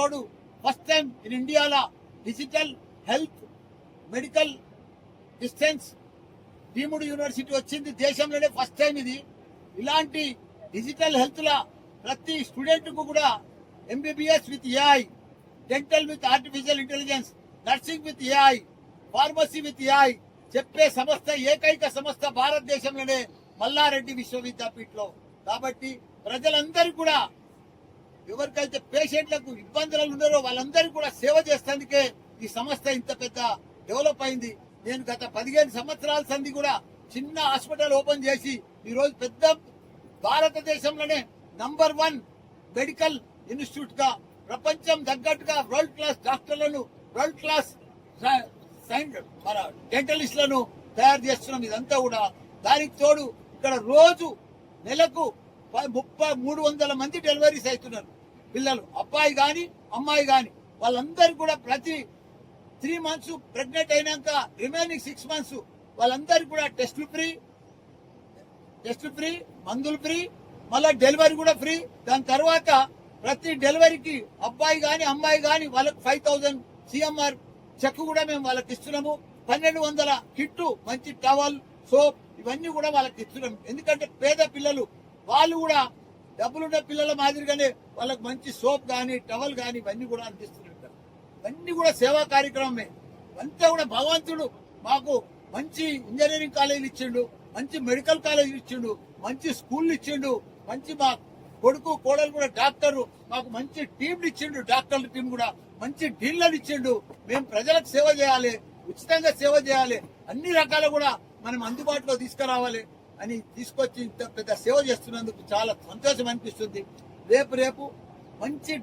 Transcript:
తోడు first time in ఇండియాలో digital health medical distance deemed university వచ్చింది. దేశంలోనే ఫస్ట్ టైం ఇది. ఇలాంటి డిజిటల్ హెల్త్ లా ప్రతి స్టూడెంట్ కు కూడా MBBS with AI, dental with artificial intelligence, nursing with AI, pharmacy with AI చెప్పే సంస్థ ఏకైక సంస్థ భారతదేశంలోనే మల్లారెడ్డి విశ్వవిద్యాపీఠంలో. కాబట్టి ప్రజలందరూ కూడా ఎవరికైతే పేషెంట్లకు ఇబ్బందులు ఉన్నారో వాళ్ళందరికీ కూడా సేవ చేసేందుకే ఈ సంస్థ ఇంత పెద్ద డెవలప్ అయింది. నేను గత 15 సంవత్సరాల సంది కూడా చిన్న హాస్పిటల్ ఓపెన్ చేసి ఈ రోజు పెద్ద భారతదేశంలోనే నంబర్ 1 మెడికల్ ఇన్స్టిట్యూట్ గా ప్రపంచం తగ్గట్టుగా వరల్డ్ క్లాస్ డాక్టర్లను, వరల్డ్ క్లాస్ మన డెంటలిస్టులను తయారు చేస్తున్నాం. ఇదంతా కూడా దానికి తోడు ఇక్కడ రోజు నెలకు 300 మంది డెలివరీస్ అవుతున్నారు. పిల్లలు అబ్బాయి గాని అమ్మాయి గాని వాళ్ళందరూ కూడా ప్రతి 3 months ప్రెగ్నెంట్ అయినాక రిమైనింగ్ 6 months వాళ్ళందరూ కూడా టెస్టులు ఫ్రీ, మందులు ఫ్రీ, మళ్ళా డెలివరీ కూడా ఫ్రీ. దాని తర్వాత ప్రతి డెలివరీకి అబ్బాయి గాని అమ్మాయి గాని వాళ్ళకి 5000 సిఎంఆర్ చెక్ కూడా మేము వాళ్ళకి ఇస్తున్నాము. 1200 కిట్టు మంచి టవల్, సోప్ ఇవన్నీ కూడా వాళ్ళకి ఇస్తున్నాం. ఎందుకంటే పేద పిల్లలు వాళ్ళు కూడా డబ్బులున్న పిల్లల మాదిరిగానే వాళ్ళకి మంచి సోప్ గాని టవల్ గాని ఇవన్నీ కూడా అందిస్తున్నారు. ఇవన్నీ కూడా సేవా కార్యక్రమమే. అంతా కూడా భగవంతుడు మాకు మంచి ఇంజనీరింగ్ కాలేజీలు ఇచ్చిండు, మంచి మెడికల్ కాలేజీలు ఇచ్చిండు, మంచి స్కూల్ ఇచ్చిండు, మంచి మా కొడుకు కోడలు కూడా డాక్టరు, మాకు మంచి టీంలు ఇచ్చిండు, డాక్టర్ల టీం కూడా మంచి డీలర్లు ఇచ్చిండు. మేము ప్రజలకు సేవ చేయాలి, ఉచితంగా సేవ చేయాలి, అన్ని రకాలు కూడా మనం అందుబాటులో తీసుకురావాలి అని తీసుకొచ్చి ఇంత పెద్ద సేవ చేస్తున్నందుకు చాలా సంతోషం అనిపిస్తుంది. రేపు మంచి